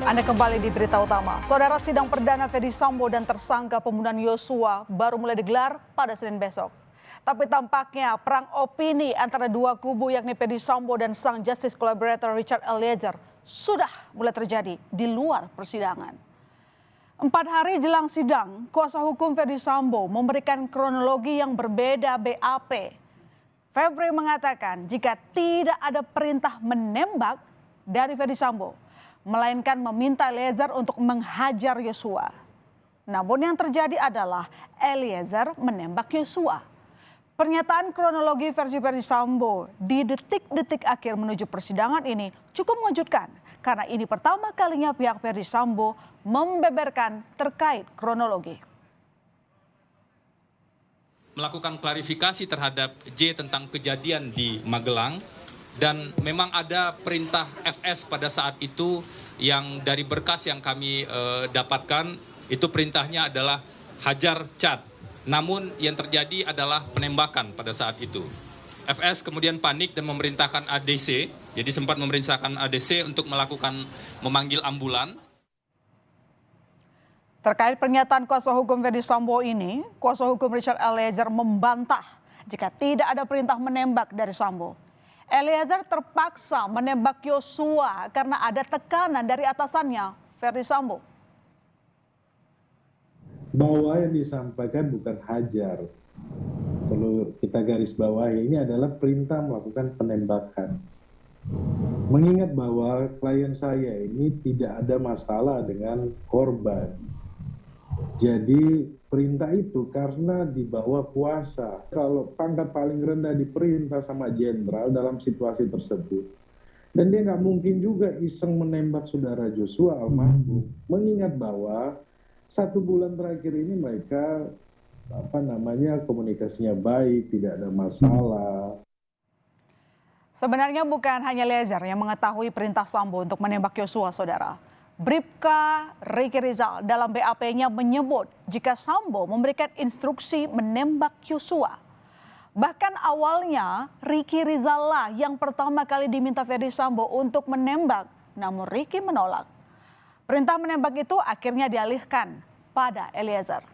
Anda kembali di Berita Utama. Saudara, sidang perdana Ferdy Sambo dan tersangka pembunuhan Yosua baru mulai digelar pada Senin besok. Tapi tampaknya perang opini antara dua kubu yakni Ferdy Sambo dan sang justice collaborator Richard Eliezer sudah mulai terjadi di luar persidangan. 4 hari jelang sidang, kuasa hukum Ferdy Sambo memberikan kronologi yang berbeda BAP. Febri mengatakan jika tidak ada perintah menembak dari Ferdy Sambo, melainkan meminta Eliezer untuk menghajar Yosua. Namun yang terjadi adalah Eliezer menembak Yosua. Pernyataan kronologi versi Ferdy Sambo di detik-detik akhir menuju persidangan ini cukup mengejutkan karena ini pertama kalinya pihak Ferdy Sambo membeberkan terkait kronologi. Melakukan klarifikasi terhadap J tentang kejadian di Magelang. Dan memang ada perintah FS pada saat itu yang dari berkas yang kami dapatkan, itu perintahnya adalah hajar Chad. Namun yang terjadi adalah penembakan pada saat itu. FS kemudian panik dan memerintahkan ADC, jadi sempat memerintahkan ADC untuk memanggil ambulan. Terkait pernyataan kuasa hukum Ferdy Sambo ini, kuasa hukum Richard Eliezer membantah jika tidak ada perintah menembak dari Sambo. Eliezer terpaksa menembak Yosua karena ada tekanan dari atasannya, Ferdy Sambo. Bahwa yang disampaikan bukan hajar. Perlu kita garis bawahi, ini adalah perintah melakukan penembakan. Mengingat bahwa klien saya ini tidak ada masalah dengan korban. Jadi perintah itu karena di bawah kuasa. Kalau pangkat paling rendah diperintah sama jenderal dalam situasi tersebut. Dan dia nggak mungkin juga iseng menembak saudara Joshua almarhum. Mengingat bahwa 1 bulan terakhir ini mereka komunikasinya baik, tidak ada masalah. Sebenarnya bukan hanya Eliezer yang mengetahui perintah Sambo untuk menembak Yosua, saudara. Bribka Ricky Rizal dalam BAP-nya menyebut jika Sambo memberikan instruksi menembak Yosua. Bahkan awalnya Ricky Rizal lah yang pertama kali diminta Ferdy Sambo untuk menembak, namun Ricky menolak. Perintah menembak itu akhirnya dialihkan pada Eliezer.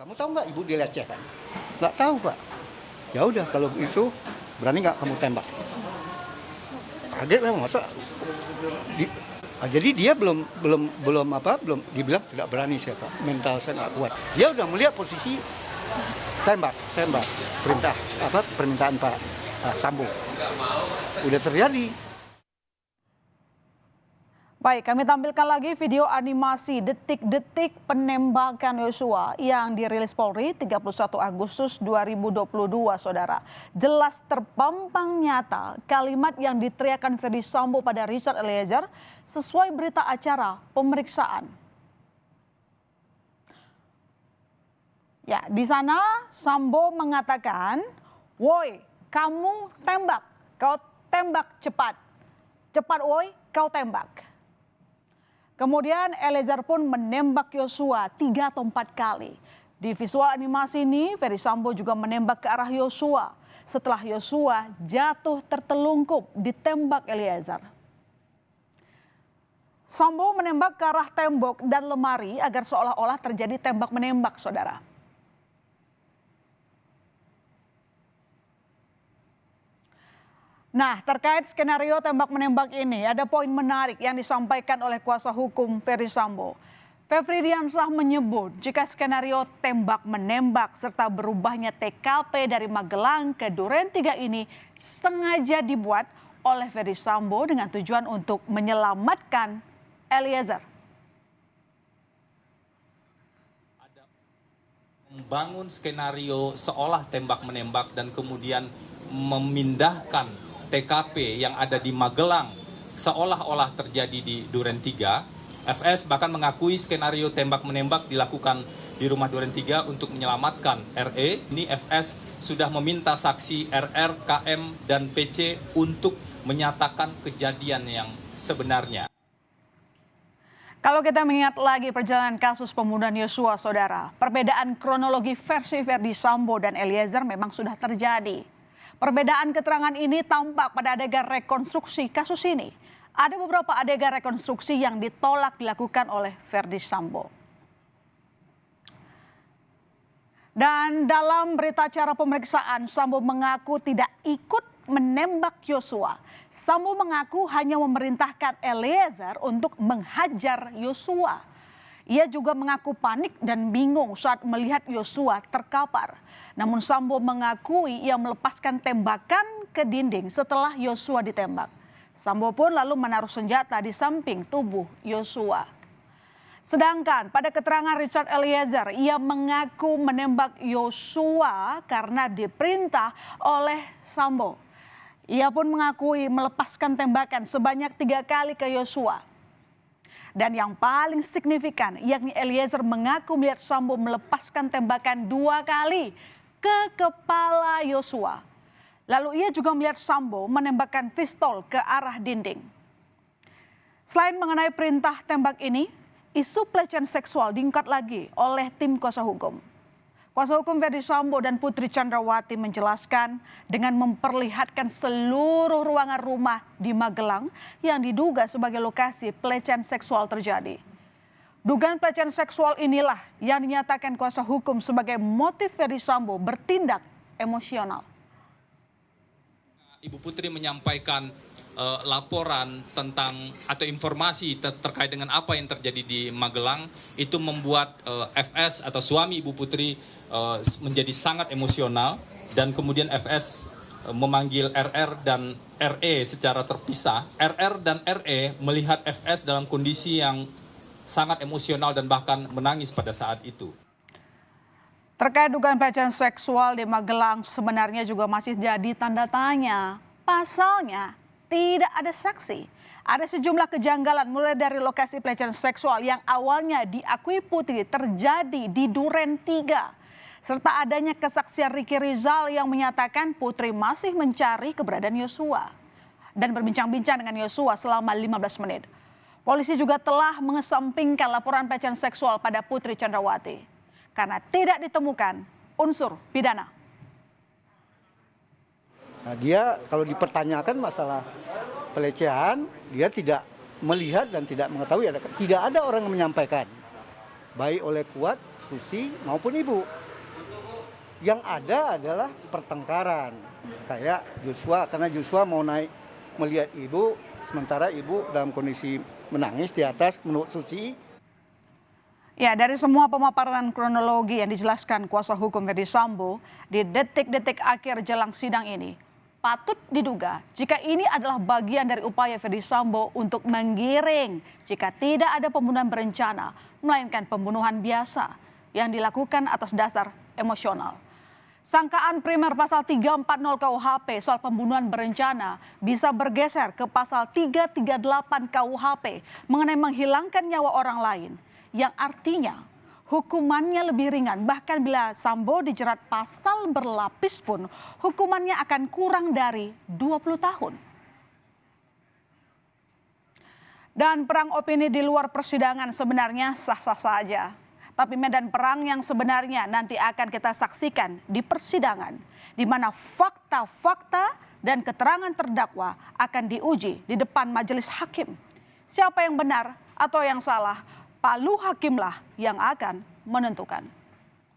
Kamu tahu nggak ibu dilecehkan? Nggak tahu, Pak. Ya udah kalau itu berani nggak kamu tembak? Kaget memang masa. Jadi dia belum dibilang tidak berani saya, Pak. Mental saya nggak kuat. Dia udah melihat posisi tembak permintaan Pak Sambo. Udah terjadi. Baik, kami tampilkan lagi video animasi detik-detik penembakan Yosua yang dirilis Polri 31 Agustus 2022, saudara. Jelas terpampang nyata kalimat yang diteriakkan Ferdy Sambo pada Richard Eliezer sesuai berita acara pemeriksaan. Ya, di sana Sambo mengatakan, "Woi, kamu tembak, kau tembak cepat. Cepat woi, kau tembak." Kemudian Eliezer pun menembak Yosua 3 atau 4 kali. Di visual animasi ini, Ferdy Sambo juga menembak ke arah Yosua. Setelah Yosua jatuh tertelungkup ditembak Eliezer. Sambo menembak ke arah tembok dan lemari agar seolah-olah terjadi tembak-menembak, saudara. Nah, terkait skenario tembak-menembak ini, ada poin menarik yang disampaikan oleh kuasa hukum Ferdy Sambo. Febri Diansyah menyebut jika skenario tembak-menembak serta berubahnya TKP dari Magelang ke Duren 3 ini sengaja dibuat oleh Ferdy Sambo dengan tujuan untuk menyelamatkan Eliezer. Membangun skenario seolah tembak-menembak dan kemudian memindahkan TKP yang ada di Magelang seolah-olah terjadi di Duren 3. FS bahkan mengakui skenario tembak-menembak dilakukan di rumah Duren 3 untuk menyelamatkan RE. Ini FS sudah meminta saksi RR, KM, dan PC untuk menyatakan kejadian yang sebenarnya. Kalau kita mengingat lagi perjalanan kasus pembunuhan Yosua, saudara, perbedaan kronologi versi Ferdy Sambo dan Eliezer memang sudah terjadi. Perbedaan keterangan ini tampak pada adegan rekonstruksi kasus ini. Ada beberapa adegan rekonstruksi yang ditolak dilakukan oleh Verdi Sambo. Dan dalam berita acara pemeriksaan, Sambo mengaku tidak ikut menembak Yosua. Sambo mengaku hanya memerintahkan Eliezer untuk menghajar Yosua. Ia juga mengaku panik dan bingung saat melihat Yosua terkapar. Namun Sambo mengakui ia melepaskan tembakan ke dinding setelah Yosua ditembak. Sambo pun lalu menaruh senjata di samping tubuh Yosua. Sedangkan pada keterangan Richard Eliezer, ia mengaku menembak Yosua karena diperintah oleh Sambo. Ia pun mengakui melepaskan tembakan sebanyak 3 kali ke Yosua. Dan yang paling signifikan, yakni Eliezer mengaku melihat Sambo melepaskan tembakan 2 kali ke kepala Yosua. Lalu ia juga melihat Sambo menembakkan pistol ke arah dinding. Selain mengenai perintah tembak ini, isu pelecehan seksual diangkat lagi oleh tim kuasa hukum. Kuasa hukum Verdi Sambo dan Putri Chandrawati menjelaskan dengan memperlihatkan seluruh ruangan rumah di Magelang yang diduga sebagai lokasi pelecehan seksual terjadi. Dugaan pelecehan seksual inilah yang dinyatakan kuasa hukum sebagai motif Verdi Sambo bertindak emosional. Ibu Putri menyampaikan laporan tentang atau informasi terkait dengan apa yang terjadi di Magelang, itu membuat FS atau suami Ibu Putri menjadi sangat emosional, dan kemudian FS memanggil RR dan RE secara terpisah. RR dan RE melihat FS dalam kondisi yang sangat emosional dan bahkan menangis pada saat itu. Terkait dugaan pelecehan seksual di Magelang sebenarnya juga masih jadi tanda tanya. Pasalnya tidak ada saksi. Ada sejumlah kejanggalan mulai dari lokasi pelecehan seksual yang awalnya diakui Putri terjadi di Duren 3. Serta adanya kesaksian Ricky Rizal yang menyatakan Putri masih mencari keberadaan Yosua. Dan berbincang-bincang dengan Yosua selama 15 menit. Polisi juga telah mengesampingkan laporan pelecehan seksual pada Putri Chandrawati. Karena tidak ditemukan unsur pidana. Nah, dia kalau dipertanyakan masalah pelecehan, dia tidak melihat dan tidak mengetahui, tidak ada orang yang menyampaikan, baik oleh Kuat, Susi maupun Ibu. Yang ada adalah pertengkaran, kayak Joshua, karena Joshua mau naik melihat Ibu, sementara Ibu dalam kondisi menangis di atas menurut Susi. Ya, dari semua pemaparan kronologi yang dijelaskan kuasa hukum Verdi Sambo di detik-detik akhir jelang sidang ini, patut diduga jika ini adalah bagian dari upaya Verdi Sambo untuk menggiring jika tidak ada pembunuhan berencana, melainkan pembunuhan biasa yang dilakukan atas dasar emosional. Sangkaan primer pasal 340 KUHP soal pembunuhan berencana bisa bergeser ke pasal 338 KUHP mengenai menghilangkan nyawa orang lain, yang artinya hukumannya lebih ringan. Bahkan bila Sambo dijerat pasal berlapis pun hukumannya akan kurang dari 20 tahun. Dan perang opini di luar persidangan sebenarnya sah-sah saja. Tapi medan perang yang sebenarnya nanti akan kita saksikan di persidangan, di mana fakta-fakta dan keterangan terdakwa akan diuji di depan majelis hakim. Siapa yang benar atau yang salah, palu hakimlah yang akan menentukan.